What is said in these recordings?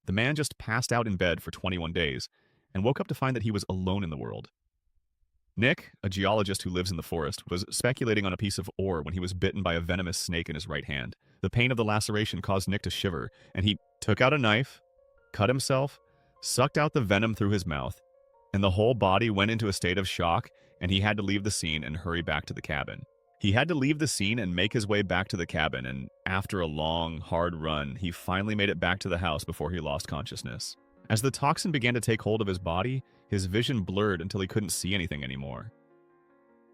The man just passed out in bed for 21 days and woke up to find that he was alone in the world. Nick, a geologist who lives in the forest, was speculating on a piece of ore when he was bitten by a venomous snake in his right hand. The pain of the laceration caused Nick to shiver, and he took out a knife, cut himself, sucked out the venom through his mouth, and the whole body went into a state of shock, and he had to leave the scene and hurry back to the cabin. He had to leave the scene and make his way back to the cabin, and after a long, hard run, he finally made it back to the house before he lost consciousness. As the toxin began to take hold of his body, his vision blurred until he couldn't see anything anymore.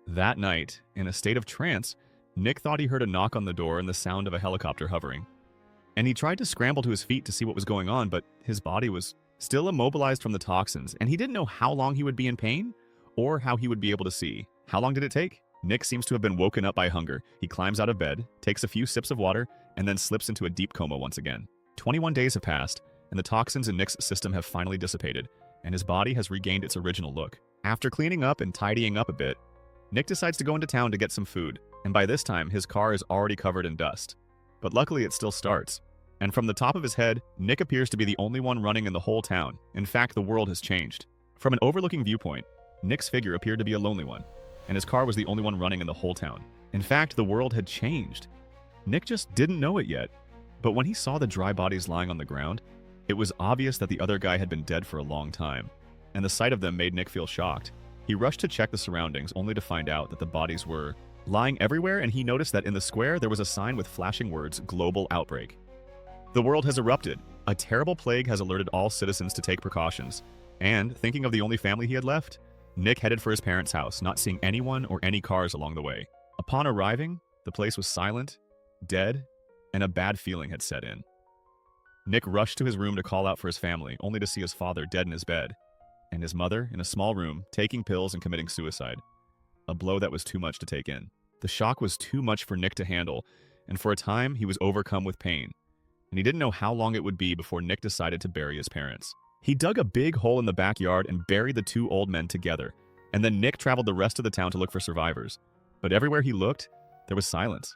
That night, in a state of trance, Nick thought he heard a knock on the door and the sound of a helicopter hovering. And he tried to scramble to his feet to see what was going on, but his body was still immobilized from the toxins, and he didn't know how long he would be in pain or how he would be able to see. How long did it take? Nick seems to have been woken up by hunger. He climbs out of bed, takes a few sips of water, and then slips into a deep coma once again. 21 days have passed, and the toxins in Nick's system have finally dissipated, and his body has regained its original look. After cleaning up and tidying up a bit, Nick decides to go into town to get some food, and by this time, his car is already covered in dust. But luckily, it still starts. And from the top of his head, Nick appears to be the only one running in the whole town. In fact, the world has changed. From an overlooking viewpoint, Nick's figure appeared to be a lonely one, and his car was the only one running in the whole town. In fact, the world had changed. Nick just didn't know it yet, but when he saw the dry bodies lying on the ground, it was obvious that the other guy had been dead for a long time, and the sight of them made Nick feel shocked. He rushed to check the surroundings, only to find out that the bodies were lying everywhere, and he noticed that in the square there was a sign with flashing words, "Global Outbreak." The world has erupted. A terrible plague has alerted all citizens to take precautions, and, thinking of the only family he had left, Nick headed for his parents' house, not seeing anyone or any cars along the way. Upon arriving, the place was silent, dead, and a bad feeling had set in. Nick rushed to his room to call out for his family, only to see his father dead in his bed, and his mother in a small room, taking pills and committing suicide. A blow that was too much to take in. The shock was too much for Nick to handle, and for a time he was overcome with pain, and he didn't know how long it would be before Nick decided to bury his parents. He dug a big hole in the backyard and buried the two old men together, and then Nick traveled the rest of the town to look for survivors. But everywhere he looked, there was silence.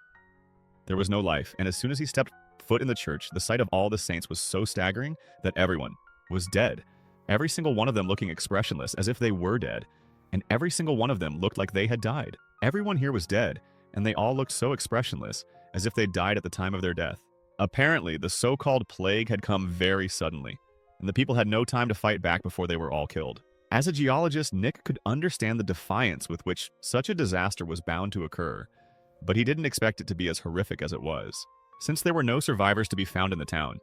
There was no life, and as soon as he stepped foot in the church, the sight of all the saints was so staggering that everyone was dead. Every single one of them looking expressionless, as if they were dead, and every single one of them looked like they had died. Everyone here was dead, and they all looked so expressionless, as if they died at the time of their death. Apparently, the so-called plague had come very suddenly, and the people had no time to fight back before they were all killed. As a geologist, Nick could understand the defiance with which such a disaster was bound to occur, but he didn't expect it to be as horrific as it was. Since there were no survivors to be found in the town,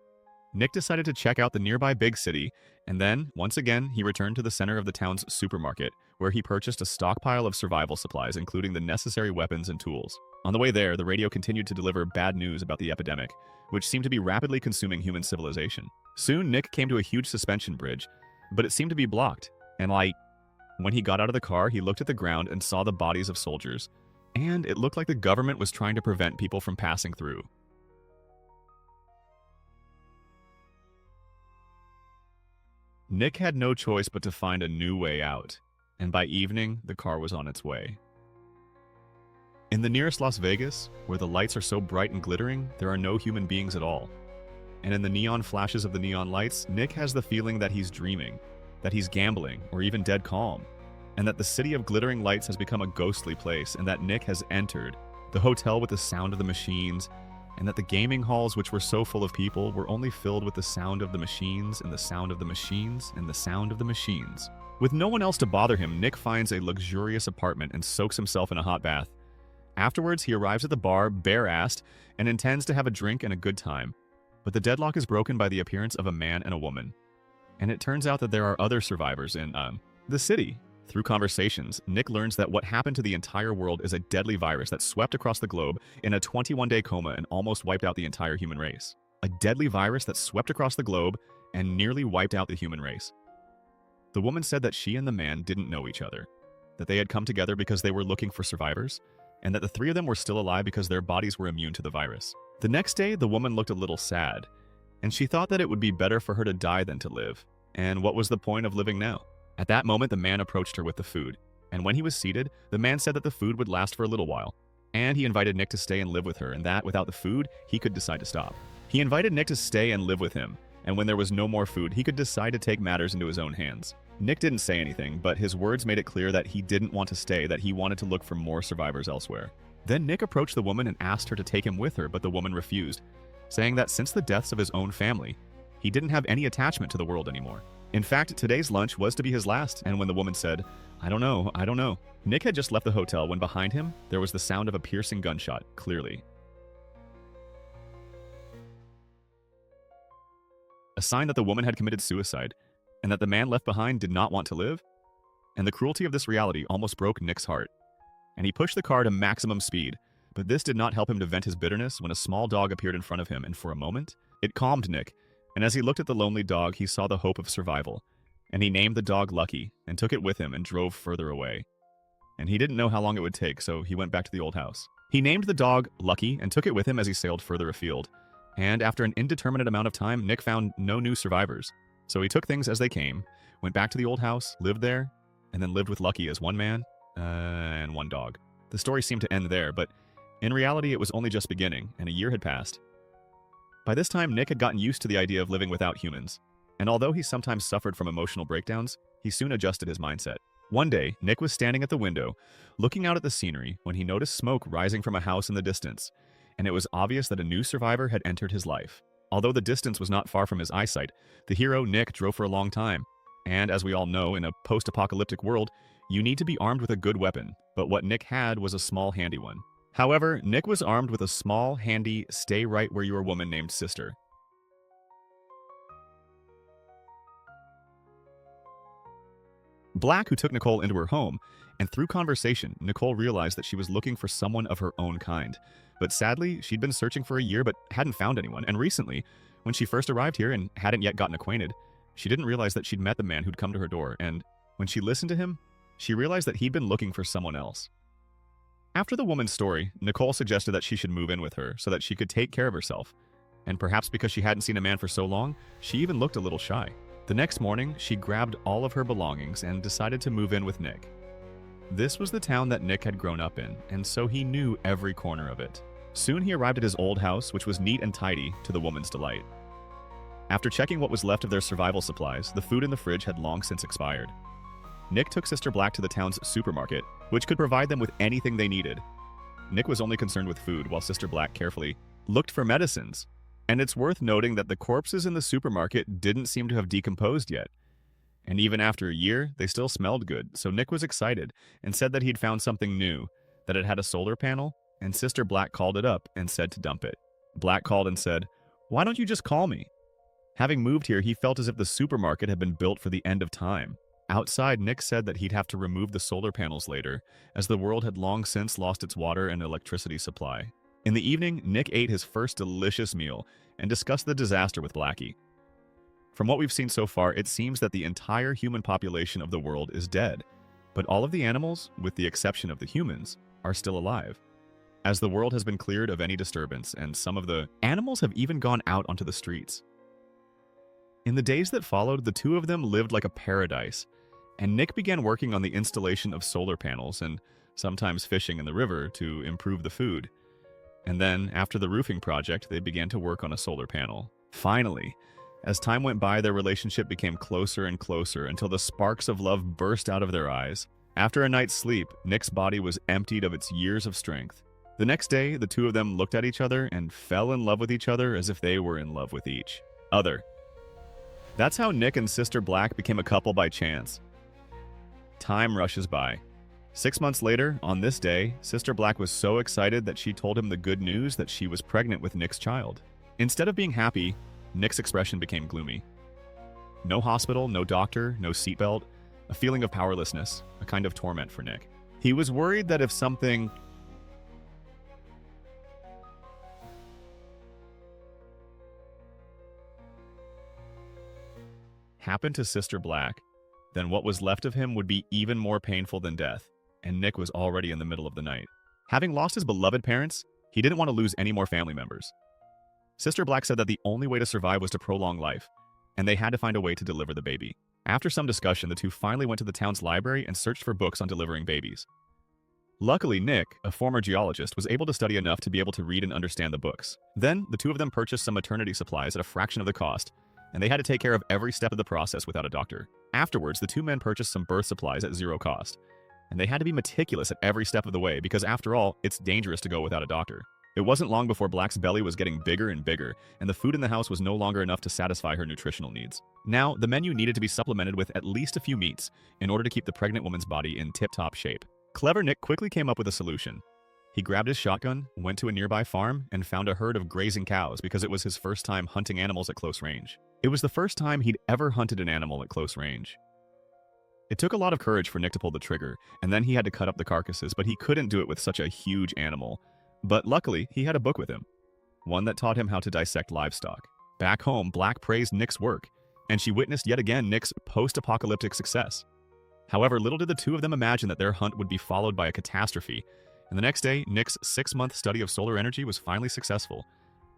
Nick decided to check out the nearby big city, and then, once again, he returned to the center of the town's supermarket, where he purchased a stockpile of survival supplies, including the necessary weapons and tools. On the way there, the radio continued to deliver bad news about the epidemic, which seemed to be rapidly consuming human civilization. Soon, Nick came to a huge suspension bridge, but it seemed to be blocked, and when he got out of the car, he looked at the ground and saw the bodies of soldiers, and it looked like the government was trying to prevent people from passing through. Nick had no choice but to find a new way out, and by evening, the car was on its way. In the nearest Las Vegas, where the lights are so bright and glittering, there are no human beings at all. And in the neon flashes of the neon lights, Nick has the feeling that he's dreaming, that he's gambling, or even dead calm, and that the city of glittering lights has become a ghostly place, and that Nick has entered the hotel with the sound of the machines, and that the gaming halls, which were so full of people, were only filled with the sound of the machines and the sound of the machines and the sound of the machines. With no one else to bother him, Nick finds a luxurious apartment and soaks himself in a hot bath. Afterwards, he arrives at the bar, bare-assed, and intends to have a drink and a good time. But the deadlock is broken by the appearance of a man and a woman. And it turns out that there are other survivors in, the city. Through conversations, Nick learns that what happened to the entire world is a deadly virus that swept across the globe in a 21-day coma and almost wiped out the entire human race. A deadly virus that swept across the globe and nearly wiped out the human race. The woman said that she and the man didn't know each other, that they had come together because they were looking for survivors, and that the three of them were still alive because their bodies were immune to the virus. The next day, the woman looked a little sad, and she thought that it would be better for her to die than to live. And what was the point of living now? At that moment, the man approached her with the food, and when he was seated, the man said that the food would last for a little while, and he invited Nick to stay and live with her, and that, without the food, he could decide to stop. He invited Nick to stay and live with him, and when there was no more food, he could decide to take matters into his own hands. Nick didn't say anything, but his words made it clear that he didn't want to stay, that he wanted to look for more survivors elsewhere. Then Nick approached the woman and asked her to take him with her, but the woman refused, saying that since the deaths of his own family, he didn't have any attachment to the world anymore. In fact, today's lunch was to be his last, and when the woman said, I don't know, Nick had just left the hotel when behind him, there was the sound of a piercing gunshot, clearly. A sign that the woman had committed suicide, and that the man left behind did not want to live? And the cruelty of this reality almost broke Nick's heart. And he pushed the car to maximum speed, but this did not help him to vent his bitterness when a small dog appeared in front of him, and for a moment, it calmed Nick, and as he looked at the lonely dog, he saw the hope of survival, and he named the dog Lucky, and took it with him and drove further away. And he didn't know how long it would take, so he went back to the old house. He named the dog Lucky and took it with him as he sailed further afield. And after an indeterminate amount of time, Nick found no new survivors. So he took things as they came, went back to the old house, lived there, and then lived with Lucky as one man and one dog. The story seemed to end there, but in reality it was only just beginning, and a year had passed. By this time, Nick had gotten used to the idea of living without humans, and although he sometimes suffered from emotional breakdowns, he soon adjusted his mindset. One day, Nick was standing at the window, looking out at the scenery, when he noticed smoke rising from a house in the distance, and it was obvious that a new survivor had entered his life. Although the distance was not far from his eyesight, the hero, Nick, drove for a long time. And as we all know, in a post-apocalyptic world, you need to be armed with a good weapon, but what Nick had was a small, handy one. However, Nick was armed with a small, handy, stay-right-where-you-are woman named Sister. Black, who took Nicole into her home, and through conversation, Nicole realized that she was looking for someone of her own kind. But sadly, she'd been searching for a year but hadn't found anyone, and recently, when she first arrived here and hadn't yet gotten acquainted, she didn't realize that she'd met the man who'd come to her door, and when she listened to him, she realized that he'd been looking for someone else. After the woman's story, Nicole suggested that she should move in with her so that she could take care of herself, and perhaps because she hadn't seen a man for so long, she even looked a little shy. The next morning, she grabbed all of her belongings and decided to move in with Nick. This was the town that Nick had grown up in, and so he knew every corner of it. Soon he arrived at his old house, which was neat and tidy, to the woman's delight. After checking what was left of their survival supplies, the food in the fridge had long since expired. Nick took Sister Black to the town's supermarket, which could provide them with anything they needed. Nick was only concerned with food, while Sister Black carefully looked for medicines. And it's worth noting that the corpses in the supermarket didn't seem to have decomposed yet. And even after a year, they still smelled good, so Nick was excited and said that he'd found something new, that it had a solar panel, and Sister Black called it up and said to dump it. Black called and said, "Why don't you just call me?" Having moved here, he felt as if the supermarket had been built for the end of time. Outside, Nick said that he'd have to remove the solar panels later, as the world had long since lost its water and electricity supply. In the evening, Nick ate his first delicious meal and discussed the disaster with Blackie. From what we've seen so far, it seems that the entire human population of the world is dead, but all of the animals, with the exception of the humans, are still alive, as the world has been cleared of any disturbance, and some of the animals have even gone out onto the streets. In the days that followed, the two of them lived like a paradise, and Nick began working on the installation of solar panels and sometimes fishing in the river to improve the food. And then, after the roofing project, they began to work on a solar panel. Finally, as time went by, their relationship became closer and closer until the sparks of love burst out of their eyes. After a night's sleep, Nick's body was emptied of its years of strength. The next day, the two of them looked at each other and fell in love with each other as if they were in love with each other. That's how Nick and Sister Black became a couple by chance. Time rushes by. 6 months later, on this day, Sister Black was so excited that she told him the good news that she was pregnant with Nick's child. Instead of being happy, Nick's expression became gloomy. No hospital, no doctor, no seatbelt, a feeling of powerlessness, a kind of torment for Nick. He was worried that if something happened to Sister Black, then what was left of him would be even more painful than death, and Nick was already in the middle of the night. Having lost his beloved parents, he didn't want to lose any more family members. Sister Black said that the only way to survive was to prolong life, and they had to find a way to deliver the baby. After some discussion, the two finally went to the town's library and searched for books on delivering babies. Luckily, Nick, a former geologist, was able to study enough to be able to read and understand the books. Then, the two of them purchased some maternity supplies at a fraction of the cost, and they had to take care of every step of the process without a doctor. Afterwards, the two men purchased some birth supplies at zero cost, and they had to be meticulous at every step of the way because, after all, it's dangerous to go without a doctor. It wasn't long before Black's belly was getting bigger and bigger, and the food in the house was no longer enough to satisfy her nutritional needs. Now, the menu needed to be supplemented with at least a few meats in order to keep the pregnant woman's body in tip-top shape. Clever Nick quickly came up with a solution. He grabbed his shotgun, went to a nearby farm, and found a herd of grazing cows because it was his first time hunting animals at close range. It was the first time he'd ever hunted an animal at close range. It took a lot of courage for Nick to pull the trigger, and then he had to cut up the carcasses, but he couldn't do it with such a huge animal. But luckily, he had a book with him, one that taught him how to dissect livestock. Back home, Black praised Nick's work, and she witnessed yet again Nick's post-apocalyptic success. However, little did the two of them imagine that their hunt would be followed by a catastrophe, and the next day, Nick's 6-month study of solar energy was finally successful,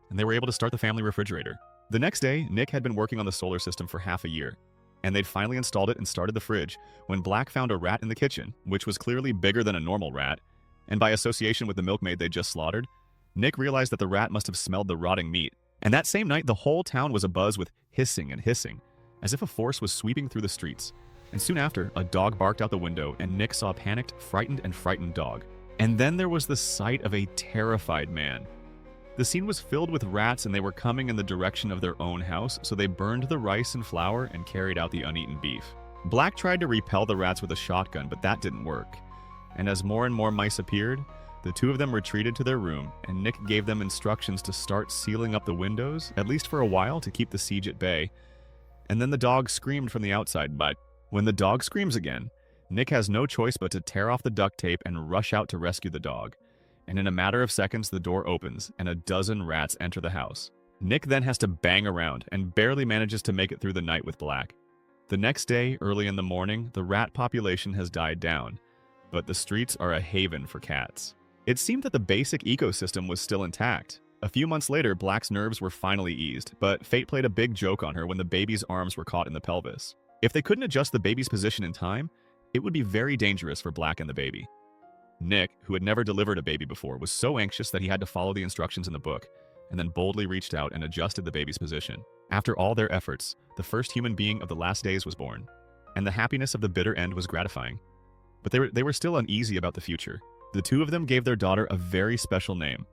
and they were able to start the family refrigerator. The next day, Nick had been working on the solar system for half a year, and they'd finally installed it and started the fridge when Black found a rat in the kitchen, which was clearly bigger than a normal rat, and by association with the milkmaid they'd just slaughtered, Nick realized that the rat must have smelled the rotting meat. And that same night, the whole town was abuzz with hissing and hissing, as if a force was sweeping through the streets. And soon after, a dog barked out the window, and Nick saw a panicked, frightened dog. And then there was the sight of a terrified man. The scene was filled with rats, and they were coming in the direction of their own house, so they burned the rice and flour and carried out the uneaten beef. Black tried to repel the rats with a shotgun, but that didn't work. And as more and more mice appeared, the two of them retreated to their room, and Nick gave them instructions to start sealing up the windows, at least for a while, to keep the siege at bay. And then the dog screamed from the outside, but when the dog screams again, Nick has no choice but to tear off the duct tape and rush out to rescue the dog. And in a matter of seconds, the door opens, and a dozen rats enter the house. Nick then has to bang around, and barely manages to make it through the night with Black. The next day, early in the morning, the rat population has died down, but the streets are a haven for cats. It seemed that the basic ecosystem was still intact. A few months later, Black's nerves were finally eased, but fate played a big joke on her when the baby's arms were caught in the pelvis. If they couldn't adjust the baby's position in time, it would be very dangerous for Black and the baby. Nick, who had never delivered a baby before, was so anxious that he had to follow the instructions in the book, and then boldly reached out and adjusted the baby's position. After all their efforts, the first human being of the last days was born, and the happiness of the bitter end was gratifying. But they were still uneasy about the future. The two of them gave their daughter a very special name,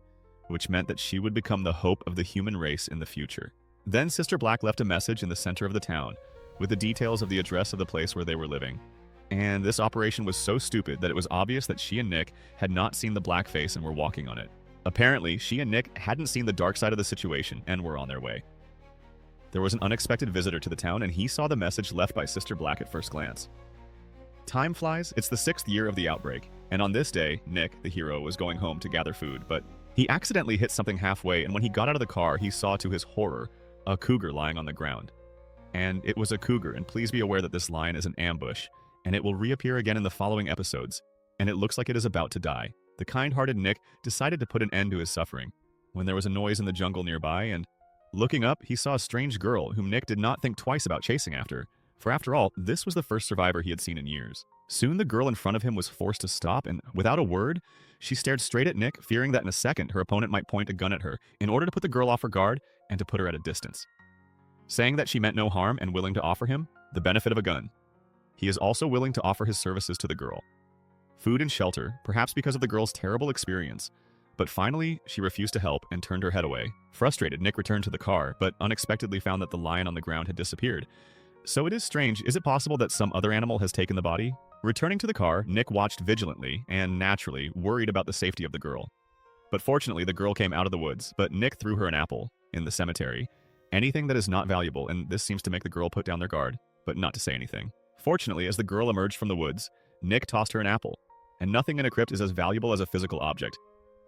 which meant that she would become the hope of the human race in the future. Then Sister Black left a message in the center of the town, with the details of the address of the place where they were living. And this operation was so stupid that it was obvious that she and Nick had not seen the black face and were walking on it. Apparently, she and Nick hadn't seen the dark side of the situation and were on their way. There was an unexpected visitor to the town, and he saw the message left by Sister Black at first glance. Time flies, it's the 6th year of the outbreak, and on this day, Nick, the hero, was going home to gather food, but he accidentally hit something halfway, and when he got out of the car, he saw to his horror a cougar lying on the ground. And it was a cougar, and please be aware that this line is an ambush, and it will reappear again in the following episodes, and it looks like it is about to die. The kind-hearted Nick decided to put an end to his suffering when there was a noise in the jungle nearby, and looking up, he saw a strange girl whom Nick did not think twice about chasing after. For after all, this was the first survivor he had seen in years. Soon the girl in front of him was forced to stop, and without a word, she stared straight at Nick, fearing that in a second her opponent might point a gun at her in order to put the girl off her guard and to put her at a distance. Saying that she meant no harm and willing to offer him the benefit of a gun. He is also willing to offer his services to the girl. Food and shelter, perhaps because of the girl's terrible experience. But finally, she refused to help and turned her head away. Frustrated, Nick returned to the car, but unexpectedly found that the lion on the ground had disappeared. So it is strange, is it possible that some other animal has taken the body? Returning to the car, Nick watched vigilantly and, naturally, worried about the safety of the girl. But fortunately, the girl came out of the woods, but Nick threw her an apple in the cemetery. Anything that is not valuable, and this seems to make the girl put down their guard, but not to say anything. Fortunately, as the girl emerged from the woods, Nick tossed her an apple, and nothing in a crypt is as valuable as a physical object.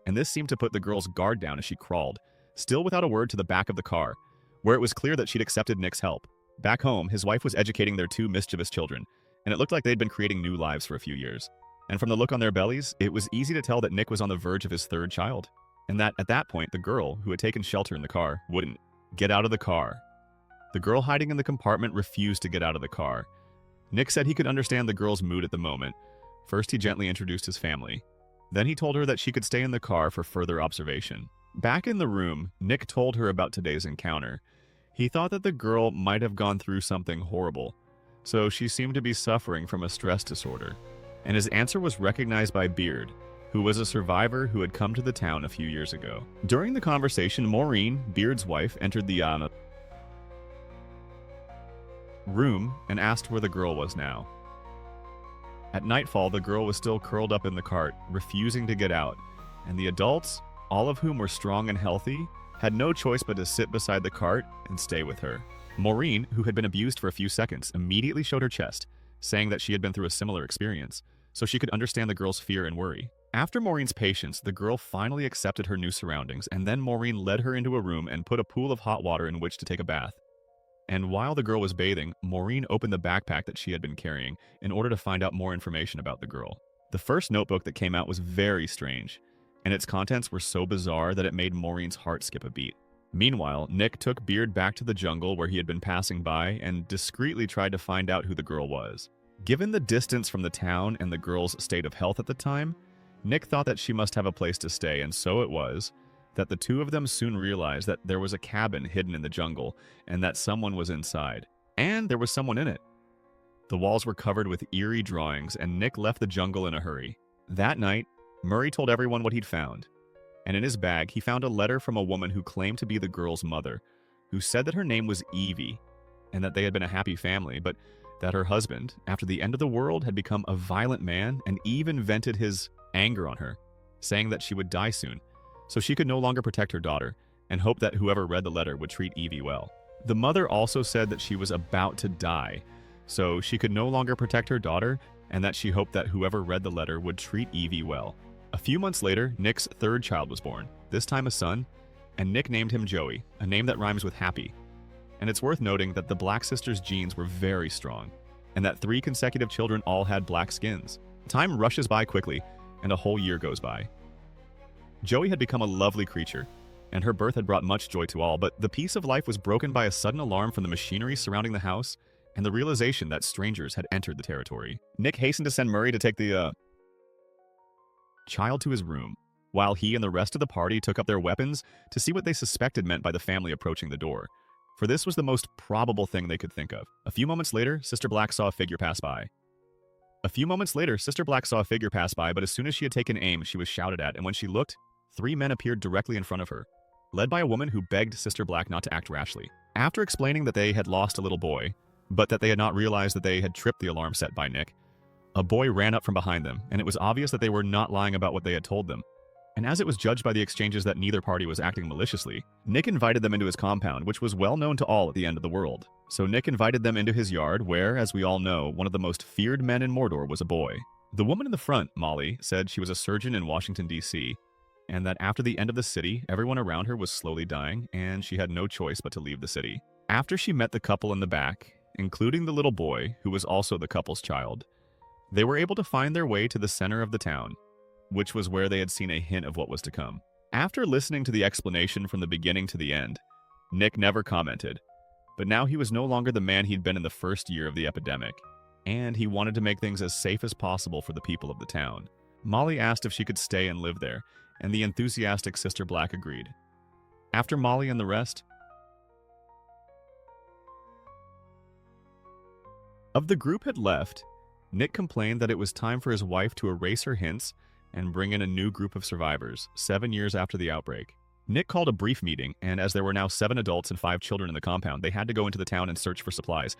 And this seemed to put the girl's guard down as she crawled, still without a word, to the back of the car, where it was clear that she'd accepted Nick's help. Back home, his wife was educating their 2 mischievous children, and it looked like they'd been creating new lives for a few years. And from the look on their bellies, it was easy to tell that Nick was on the verge of his 3rd child, and that at that point, the girl, who had taken shelter in the car, wouldn't get out of the car. The girl hiding in the compartment refused to get out of the car. Nick said he could understand the girl's mood at the moment. First, he gently introduced his family. Then he told her that she could stay in the car for further observation. Back in the room, Nick told her about today's encounter. He thought that the girl might have gone through something horrible, so she seemed to be suffering from a stress disorder. And his answer was recognized by Beard, who was a survivor who had come to the town a few years ago. During the conversation, Maureen, Beard's wife, entered the room and asked where the girl was now. At nightfall, the girl was still curled up in the cart, refusing to get out, and the adults, all of whom were strong and healthy, had no choice but to sit beside the cart and stay with her. Maureen, who had been abused for a few seconds, immediately showed her chest, saying that she had been through a similar experience, so she could understand the girl's fear and worry. After Maureen's patience, the girl finally accepted her new surroundings, and then Maureen led her into a room and put a pool of hot water in which to take a bath. And while the girl was bathing, Maureen opened the backpack that she had been carrying in order to find out more information about the girl. The first notebook that came out was very strange, and its contents were so bizarre that it made Maureen's heart skip a beat. Meanwhile, Nick took Beard back to the jungle where he had been passing by and discreetly tried to find out who the girl was. Given the distance from the town and the girl's state of health at the time, Nick thought that she must have a place to stay, and so it was that the two of them soon realized that there was a cabin hidden in the jungle and that someone was inside. And there was someone in it. The walls were covered with eerie drawings, and Nick left the jungle in a hurry. That night, Murray told everyone what he'd found, and in his bag he found a letter from a woman who claimed to be the girl's mother, who said that her name was Evie, and that they had been a happy family, but that her husband, after the end of the world, had become a violent man and even vented his anger on her, saying that she would die soon, so she could no longer protect her daughter, and hoped that whoever read the letter would treat Evie well. The mother also said that she was about to die, so she could no longer protect her daughter, and that she hoped that whoever read the letter would treat Evie well. A few months later, Nick's third child was born, this time a son, and Nick named him Joey, a name that rhymes with happy. And it's worth noting that the Black sisters' genes were very strong, and that 3 consecutive children all had black skins. Time rushes by quickly, and a whole year goes by. Joey had become a lovely creature, and her birth had brought much joy to all, but the peace of life was broken by a sudden alarm from the machinery surrounding the house and the realization that strangers had entered the territory. Nick hastened to send Murray to take the child to his room, while he and the rest of the party took up their weapons to see what they suspected meant by the family approaching the door, for this was the most probable thing they could think of. A few moments later, Sister Black saw a figure pass by. But as soon as she had taken aim, she was shouted at, and when she looked, 3 men appeared directly in front of her, led by a woman who begged Sister Black not to act rashly. After explaining that they had lost a little boy, but that they had not realized that they had tripped the alarm set by Nick, a boy ran up from behind them, and it was obvious that they were not lying about what they had told them. And as it was judged by the exchanges that neither party was acting maliciously, Nick invited them into his compound, which was well known to all at the end of the world. So Nick invited them into his yard, where, as we all know, one of the most feared men in Mordor was a boy. The woman in the front, Molly, said she was a surgeon in Washington, D.C., and that after the end of the city, everyone around her was slowly dying, and she had no choice but to leave the city. After she met the couple in the back, including the little boy, who was also the couple's child, they were able to find their way to the center of the town, which was where they had seen a hint of what was to come. After listening to the explanation from the beginning to the end, Nick never commented, but now he was no longer the man he'd been in the first year of the epidemic, and he wanted to make things as safe as possible for the people of the town. Molly asked if she could stay and live there, and the enthusiastic Sister Black agreed. After Molly and the rest of the group had left, Nick complained that it was time for his wife to erase her hints and bring in a new group of survivors, 7 years after the outbreak. Nick called a brief meeting, and as there were now 7 adults and 5 children in the compound, they had to go into the town and search for supplies,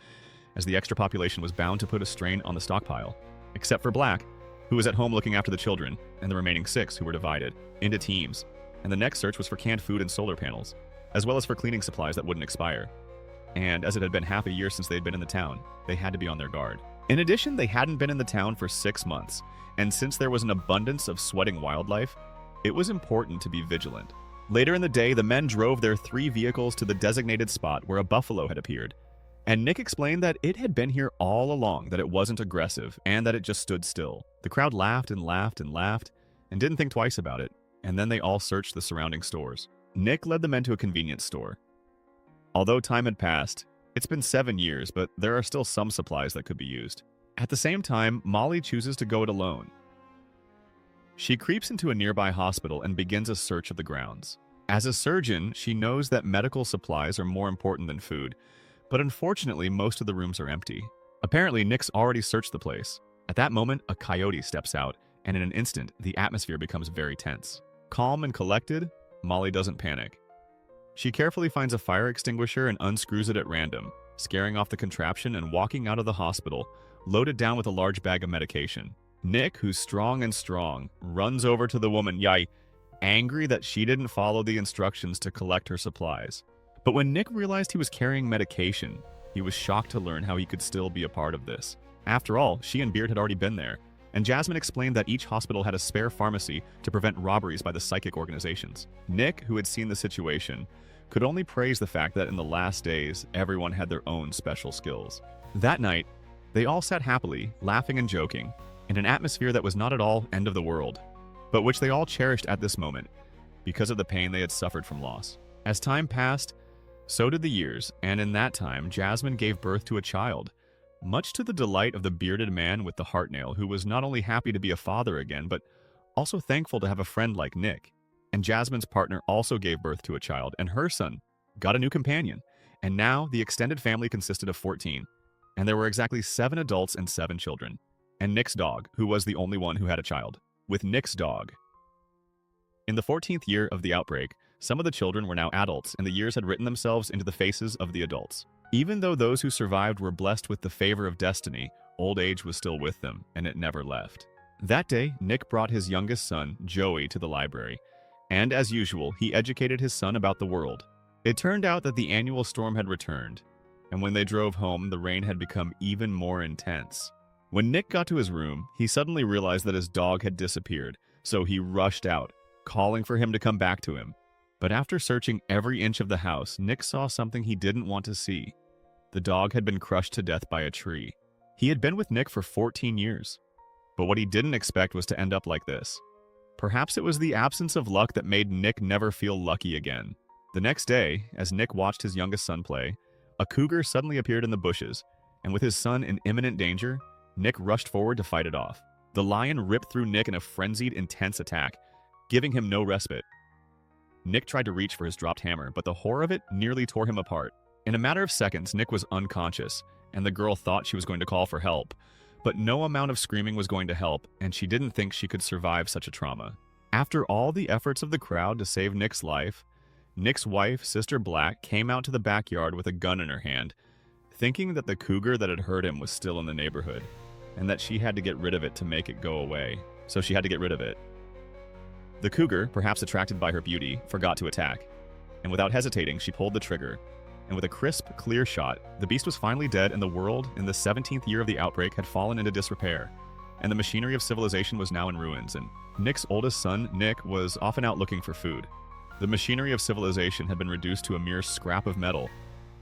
as the extra population was bound to put a strain on the stockpile, except for Black, who was at home looking after the children, and the remaining 6 who were divided into teams, and the next search was for canned food and solar panels, as well as for cleaning supplies that wouldn't expire. And as it had been half a year since they had been in the town, they had to be on their guard. In addition, they hadn't been in the town for 6 months, and since there was an abundance of sweating wildlife, it was important to be vigilant. Later in the day, the men drove their 3 vehicles to the designated spot where a buffalo had appeared, and Nick explained that it had been here all along, that it wasn't aggressive, and that it just stood still. The crowd laughed and laughed and laughed, and didn't think twice about it, and then they all searched the surrounding stores. Nick led the men to a convenience store. Although time had passed, it's been 7 years, but there are still some supplies that could be used. At the same time, Molly chooses to go it alone. She creeps into a nearby hospital and begins a search of the grounds. As a surgeon, she knows that medical supplies are more important than food, but unfortunately, most of the rooms are empty. Apparently, Nick's already searched the place. At that moment, a coyote steps out, and in an instant, the atmosphere becomes very tense. Calm and collected, Molly doesn't panic. She carefully finds a fire extinguisher and unscrews it at random, scaring off the contraption and walking out of the hospital, loaded down with a large bag of medication. Nick, who's strong and strong, runs over to the woman, angry that she didn't follow the instructions to collect her supplies. But when Nick realized he was carrying medication, he was shocked to learn how he could still be a part of this. After all, she and Beard had already been there, and Jasmine explained that each hospital had a spare pharmacy to prevent robberies by the psychic organizations. Nick, who had seen the situation, could only praise the fact that in the last days, everyone had their own special skills. That night, they all sat happily, laughing and joking, in an atmosphere that was not at all end of the world, but which they all cherished at this moment because of the pain they had suffered from loss. As time passed, so did the years, and in that time, Jasmine gave birth to a child, much to the delight of the bearded man with the heart nail, who was not only happy to be a father again, but also thankful to have a friend like Nick. And Jasmine's partner also gave birth to a child, and her son got a new companion. And now the extended family consisted of 14, and there were exactly 7 adults and 7 children. And Nick's dog, who was the only one who had a child, with Nick's dog. In the 14th year of the outbreak, some of the children were now adults, and the years had written themselves into the faces of the adults. Even though those who survived were blessed with the favor of destiny, old age was still with them, and it never left. That day, Nick brought his youngest son, Joey, to the library, and as usual, he educated his son about the world. It turned out that the annual storm had returned, and when they drove home, the rain had become even more intense. When Nick got to his room, he suddenly realized that his dog had disappeared, so he rushed out, calling for him to come back to him. But after searching every inch of the house, Nick saw something he didn't want to see. The dog had been crushed to death by a tree. He had been with Nick for 14 years. But what he didn't expect was to end up like this. Perhaps it was the absence of luck that made Nick never feel lucky again. The next day, as Nick watched his youngest son play, a cougar suddenly appeared in the bushes, and with his son in imminent danger, Nick rushed forward to fight it off. The lion ripped through Nick in a frenzied, intense attack, giving him no respite. Nick tried to reach for his dropped hammer, but the horror of it nearly tore him apart. In a matter of seconds, Nick was unconscious, and the girl thought she was going to call for help. But no amount of screaming was going to help, and she didn't think she could survive such a trauma. After all the efforts of the crowd to save Nick's life, Nick's wife, Sister Black, came out to the backyard with a gun in her hand, thinking that the cougar that had hurt him was still in the neighborhood, and that she had to get rid of it to make it go away. So she had to get rid of it. The cougar, perhaps attracted by her beauty, forgot to attack, and without hesitating, she pulled the trigger. And with a crisp, clear shot, the beast was finally dead, and the world, in the 17th year of the outbreak, had fallen into disrepair, and the machinery of civilization was now in ruins, and Nick's oldest son, Nick, was often out looking for food. The machinery of civilization had been reduced to a mere scrap of metal,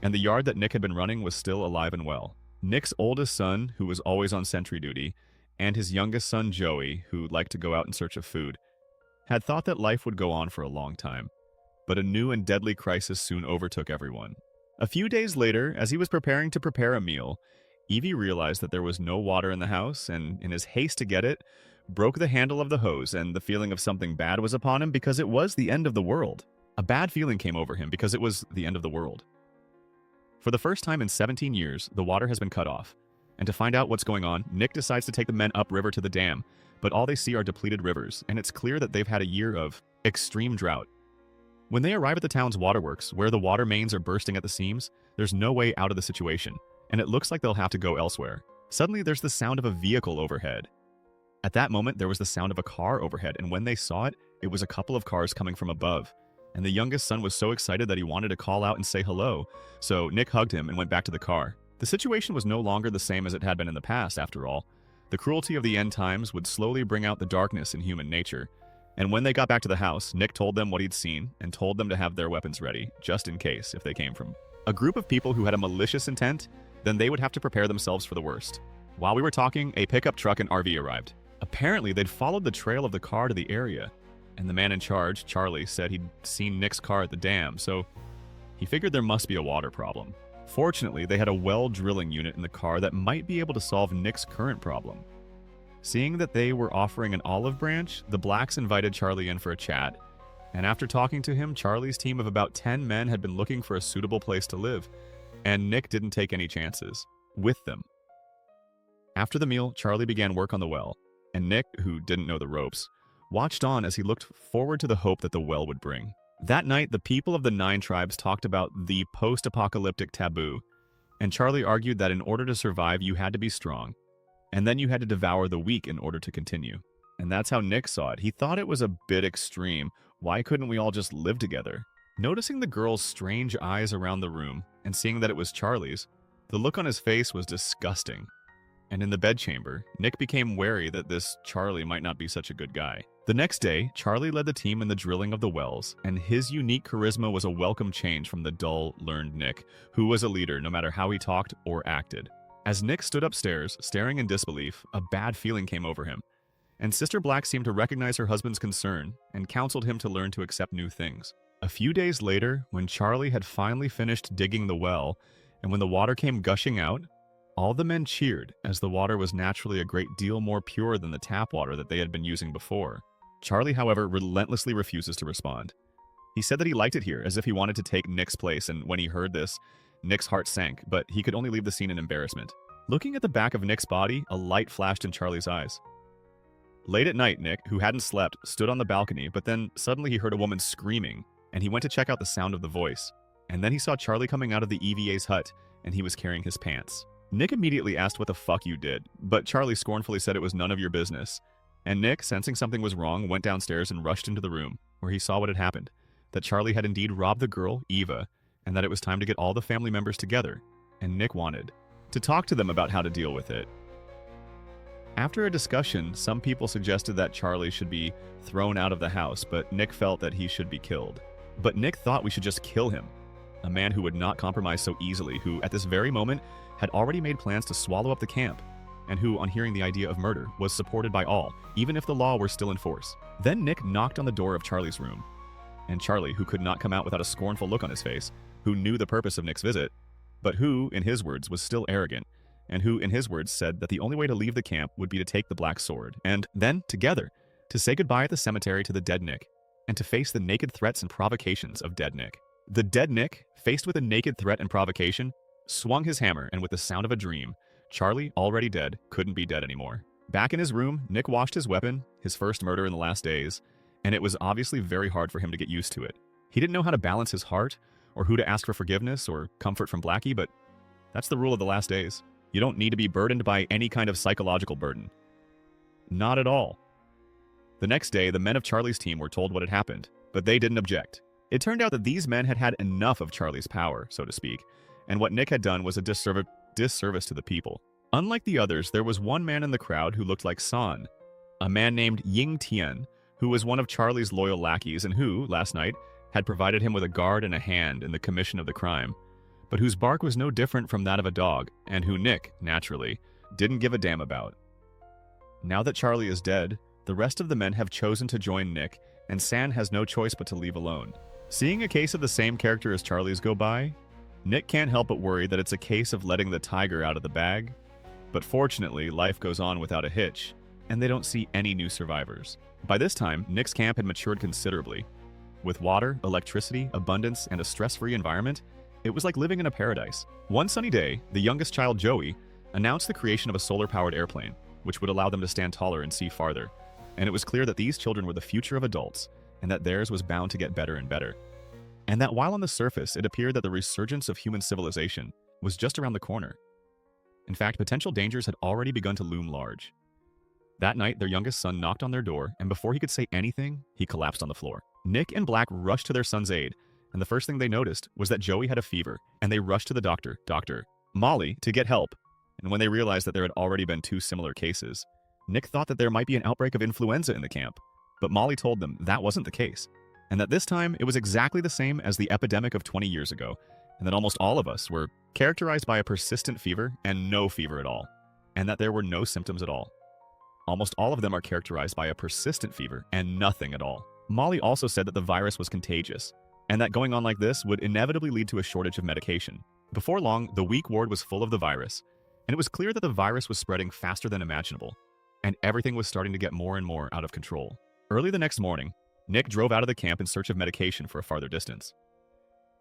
and the yard that Nick had been running was still alive and well. Nick's oldest son, who was always on sentry duty, and his youngest son, Joey, who liked to go out in search of food, had thought that life would go on for a long time. But a new and deadly crisis soon overtook everyone. A few days later, as he was preparing to prepare a meal, Evie realized that there was no water in the house, and in his haste to get it, broke the handle of the hose, and the feeling of something bad was upon him because it was the end of the world. A bad feeling came over him because it was the end of the world. For the first time in 17 years, the water has been cut off. And to find out what's going on, Nick decides to take the men upriver to the dam, but all they see are depleted rivers, and it's clear that they've had a year of extreme drought. When they arrive at the town's waterworks, where the water mains are bursting at the seams, there's no way out of the situation, and it looks like they'll have to go elsewhere. Suddenly, there's the sound of a vehicle overhead. At that moment, there was the sound of a car overhead, and when they saw it, it was a couple of cars coming from above. And the youngest son was so excited that he wanted to call out and say hello, so Nick hugged him and went back to the car. The situation was no longer the same as it had been in the past, after all. The cruelty of the end times would slowly bring out the darkness in human nature. And when they got back to the house, Nick told them what he'd seen and told them to have their weapons ready, just in case, if they came from a group of people who had a malicious intent, then they would have to prepare themselves for the worst. While we were talking, a pickup truck and RV arrived. Apparently, they'd followed the trail of the car to the area, and the man in charge, Charlie, said he'd seen Nick's car at the dam, so he figured there must be a water problem. Fortunately, they had a well drilling unit in the car that might be able to solve Nick's current problem. Seeing that they were offering an olive branch, the Blacks invited Charlie in for a chat, And after talking to him, Charlie's team of about 10 men had been looking for a suitable place to live, and Nick didn't take any chances with them. After the meal, Charlie began work on the well, and Nick, who didn't know the ropes, watched on as he looked forward to the hope that the well would bring. That night, the people of the 9 tribes talked about the post-apocalyptic taboo, and Charlie argued that in order to survive, you had to be strong, and then you had to devour the weak in order to continue. And that's how Nick saw it. He thought it was a bit extreme. Why couldn't we all just live together? Noticing the girl's strange eyes around the room, and seeing that it was Charlie's, the look on his face was disgusting. And in the bedchamber, Nick became wary that this Charlie might not be such a good guy. The next day, Charlie led the team in the drilling of the wells, and his unique charisma was a welcome change from the dull, learned Nick, who was a leader no matter how he talked or acted. As Nick stood upstairs, staring in disbelief, a bad feeling came over him, and Sister Black seemed to recognize her husband's concern and counseled him to learn to accept new things. A few days later, when Charlie had finally finished digging the well, and when the water came gushing out, all the men cheered, as the water was naturally a great deal more pure than the tap water that they had been using before. Charlie, however, relentlessly refuses to respond. He said that he liked it here, as if he wanted to take Nick's place, and when he heard this, Nick's heart sank, but he could only leave the scene in embarrassment. Looking at the back of Nick's body, a light flashed in Charlie's eyes. Late at night, Nick, who hadn't slept, stood on the balcony, but then suddenly he heard a woman screaming, and he went to check out the sound of the voice. And then he saw Charlie coming out of the EVA's hut, and he was carrying his pants. Nick immediately asked what the fuck you did, but Charlie scornfully said it was none of your business. And Nick, sensing something was wrong, went downstairs and rushed into the room, where he saw what had happened, that Charlie had indeed robbed the girl, Eva, and that it was time to get all the family members together, and Nick wanted to talk to them about how to deal with it. After a discussion, some people suggested that Charlie should be thrown out of the house, but Nick felt that he should be killed. But Nick thought we should just kill him, a man who would not compromise so easily, who, at this very moment, had already made plans to swallow up the camp, and who, on hearing the idea of murder, was supported by all, even if the law were still in force. Then Nick knocked on the door of Charlie's room, and Charlie, who could not come out without a scornful look on his face, who knew the purpose of Nick's visit, but who, in his words, was still arrogant, and who, in his words, said that the only way to leave the camp would be to take the black sword, and then, together, to say goodbye at the cemetery to the dead Nick, and to face the naked threats and provocations of dead Nick. The dead Nick, faced with a naked threat and provocation, swung his hammer, and with the sound of a dream, Charlie, already dead, couldn't be dead anymore. Back in his room, Nick washed his weapon, his first murder in the last days, and it was obviously very hard for him to get used to it. He didn't know how to balance his heart, or who to ask for forgiveness or comfort from Blackie, but that's the rule of the last days. You don't need to be burdened by any kind of psychological burden. Not at all. The next day, the men of Charlie's team were told what had happened, but they didn't object. It turned out that these men had had enough of Charlie's power, so to speak, and what Nick had done was a disservice to the people. Unlike the others, there was one man in the crowd who looked like San, a man named Ying Tian, who was one of Charlie's loyal lackeys and who, last night, had provided him with a guard and a hand in the commission of the crime, but whose bark was no different from that of a dog, and who Nick, naturally, didn't give a damn about. Now that Charlie is dead, the rest of the men have chosen to join Nick, and San has no choice but to leave alone. Seeing a case of the same character as Charlie's go by, Nick can't help but worry that it's a case of letting the tiger out of the bag. But fortunately, life goes on without a hitch, and they don't see any new survivors. By this time, Nick's camp had matured considerably. With water, electricity, abundance, and a stress-free environment, it was like living in a paradise. One sunny day, the youngest child, Joey, announced the creation of a solar-powered airplane, which would allow them to stand taller and see farther. And it was clear that these children were the future of adults, and that theirs was bound to get better and better. And that while on the surface, it appeared that the resurgence of human civilization was just around the corner. In fact, potential dangers had already begun to loom large. That night, their youngest son knocked on their door, and before he could say anything, he collapsed on the floor. Nick and Black rushed to their son's aid, and the first thing they noticed was that Joey had a fever, and they rushed to the Dr. Molly, to get help. And when they realized that there had already been 2 similar cases, Nick thought that there might be an outbreak of influenza in the camp, but Molly told them that wasn't the case, and that this time it was exactly the same as the epidemic of 20 years ago, and that almost all of us were characterized by a persistent fever and no fever at all, and that there were no symptoms at all. Almost all of them are characterized by a persistent fever and nothing at all. Molly also said that the virus was contagious, and that going on like this would inevitably lead to a shortage of medication. Before long, the weak ward was full of the virus, and it was clear that the virus was spreading faster than imaginable, and everything was starting to get more and more out of control. Early the next morning, Nick drove out of the camp in search of medication for a farther distance.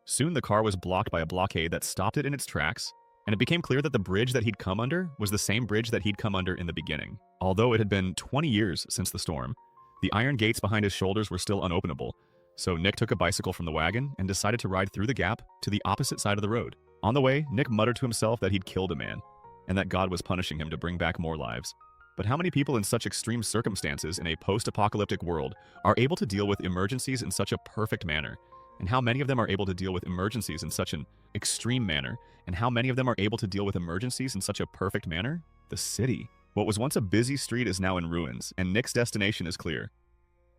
Soon the car was blocked by a blockade that stopped it in its tracks, and it became clear that the bridge that he'd come under was the same bridge that he'd come under in the beginning. Although it had been 20 years since the storm, the iron gates behind his shoulders were still unopenable, so Nick took a bicycle from the wagon and decided to ride through the gap to the opposite side of the road. On the way, Nick muttered to himself that he'd killed a man, and that God was punishing him to bring back more lives. But how many people in such extreme circumstances in a post-apocalyptic world are able to deal with emergencies in such a perfect manner? And how many of them are able to deal with emergencies in such an extreme manner? And how many of them are able to deal with emergencies in such a perfect manner? The city. What was once a busy street is now in ruins, and Nick's destination is clear.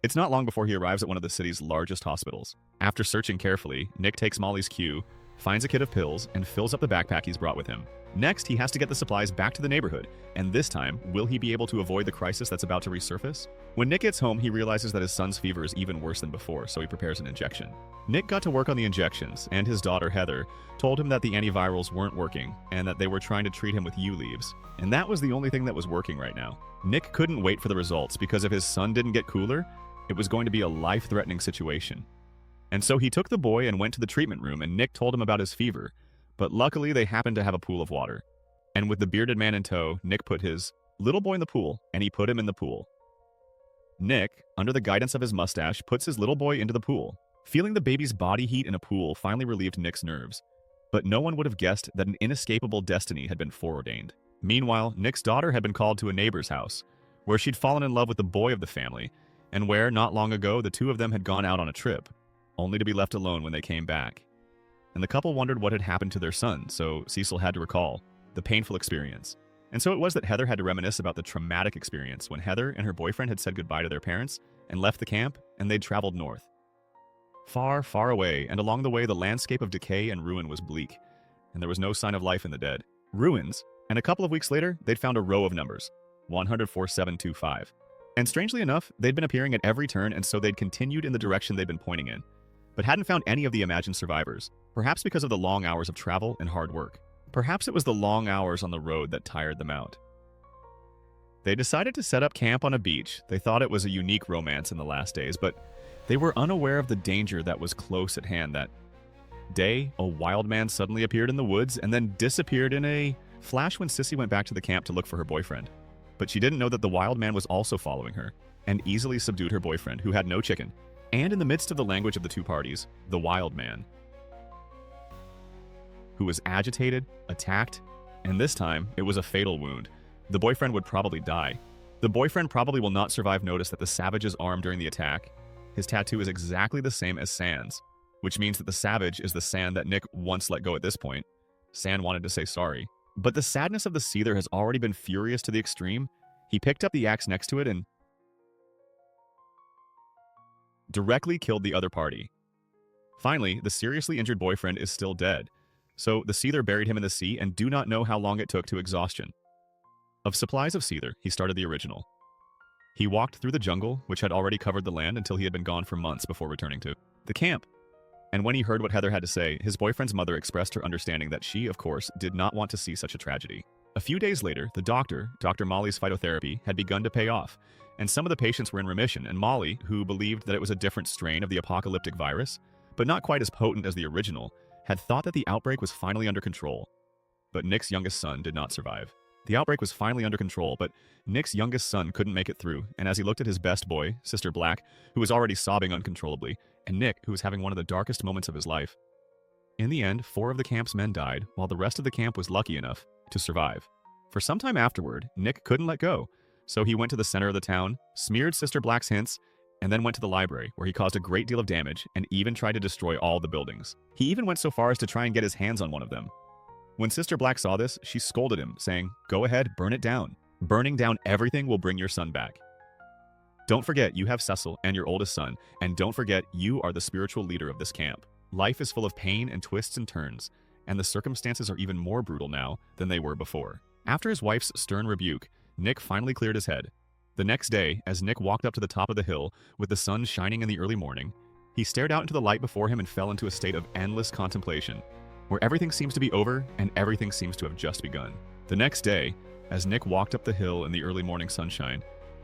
It's not long before he arrives at one of the city's largest hospitals. After searching carefully, Nick takes Molly's cue, finds a kit of pills, and fills up the backpack he's brought with him. Next, he has to get the supplies back to the neighborhood, and this time, will he be able to avoid the crisis that's about to resurface? When Nick gets home, he realizes that his son's fever is even worse than before, so he prepares an injection. Nick got to work on the injections, and his daughter, Heather, told him that the antivirals weren't working, and that they were trying to treat him with yew leaves. And that was the only thing that was working right now. Nick couldn't wait for the results, because if his son didn't get cooler, it was going to be a life-threatening situation. And so he took the boy and went to the treatment room, and Nick told him about his fever. But luckily, they happened to have a pool of water. And with the bearded man in tow, Nick put his little boy in the pool, and he put him in the pool. Nick, under the guidance of his mustache, puts his little boy into the pool. Feeling the baby's body heat in a pool finally relieved Nick's nerves. But no one would have guessed that an inescapable destiny had been foreordained. Meanwhile, Nick's daughter had been called to a neighbor's house, where she'd fallen in love with the boy of the family, and where, not long ago, the two of them had gone out on a trip, only to be left alone when they came back. And the couple wondered what had happened to their son, so Cecil had to recall the painful experience. And so it was that Heather had to reminisce about the traumatic experience when Heather and her boyfriend had said goodbye to their parents and left the camp, and they'd traveled north. Far, far away, and along the way the landscape of decay and ruin was bleak, and there was no sign of life in the dead. Ruins, and a couple of weeks later, they'd found a row of numbers, 14725. And strangely enough, they'd been appearing at every turn, and so they'd continued in the direction they'd been pointing in, but hadn't found any of the imagined survivors, perhaps because of the long hours of travel and hard work. Perhaps it was the long hours on the road that tired them out. They decided to set up camp on a beach. They thought it was a unique romance in the last days, but they were unaware of the danger that was close at hand. That day, a wild man suddenly appeared in the woods and then disappeared in a flash when Sissy went back to the camp to look for her boyfriend. But she didn't know that the wild man was also following her and easily subdued her boyfriend, who had no chicken. And in the midst of the language of the two parties, the wild man, who was agitated, attacked, and this time it was a fatal wound. The boyfriend would probably die. The boyfriend probably will not survive notice that the savage's arm during the attack, his tattoo is exactly the same as Sand's, which means that the savage is the Sand that Nick once let go at this point. Sand wanted to say sorry. But the sadness of the seether has already been furious to the extreme. He picked up the axe next to it and directly killed the other party. Finally, the seriously injured boyfriend is still dead, so the seether buried him in the sea and do not know how long it took to exhaustion. Of supplies of seether, he started the original. He walked through the jungle, which had already covered the land until he had been gone for months before returning to the camp. And when he heard what Heather had to say, his boyfriend's mother expressed her understanding that she, of course, did not want to see such a tragedy. A few days later, the doctor, Dr. Molly's phytotherapy, had begun to pay off, and some of the patients were in remission, and Molly, who believed that it was a different strain of the apocalyptic virus, but not quite as potent as the original, had thought that the outbreak was finally under control. But Nick's youngest son did not survive. The outbreak was finally under control, but Nick's youngest son couldn't make it through, and as he looked at his best boy, Sister Black, who was already sobbing uncontrollably, and Nick, who was having one of the darkest moments of his life. In the end, 4 of the camp's men died, while the rest of the camp was lucky enough to survive. For some time afterward, Nick couldn't let go, so he went to the center of the town, smeared Sister Black's hints, and then went to the library, where he caused a great deal of damage and even tried to destroy all the buildings. He even went so far as to try and get his hands on one of them. When Sister Black saw this, she scolded him, saying, "Go ahead, burn it down. Burning down everything will bring your son back. Don't forget you have Cecil and your oldest son, and don't forget you are the spiritual leader of this camp. Life is full of pain and twists and turns, and the circumstances are even more brutal now than they were before." After his wife's stern rebuke, Nick finally cleared his head. The next day, as Nick walked up to the top of the hill with the sun shining in the early morning, he stared out into the light before him and fell into a state of endless contemplation, where everything seems to be over and everything seems to have just begun. The next day, as Nick walked up the hill in the early morning sunshine,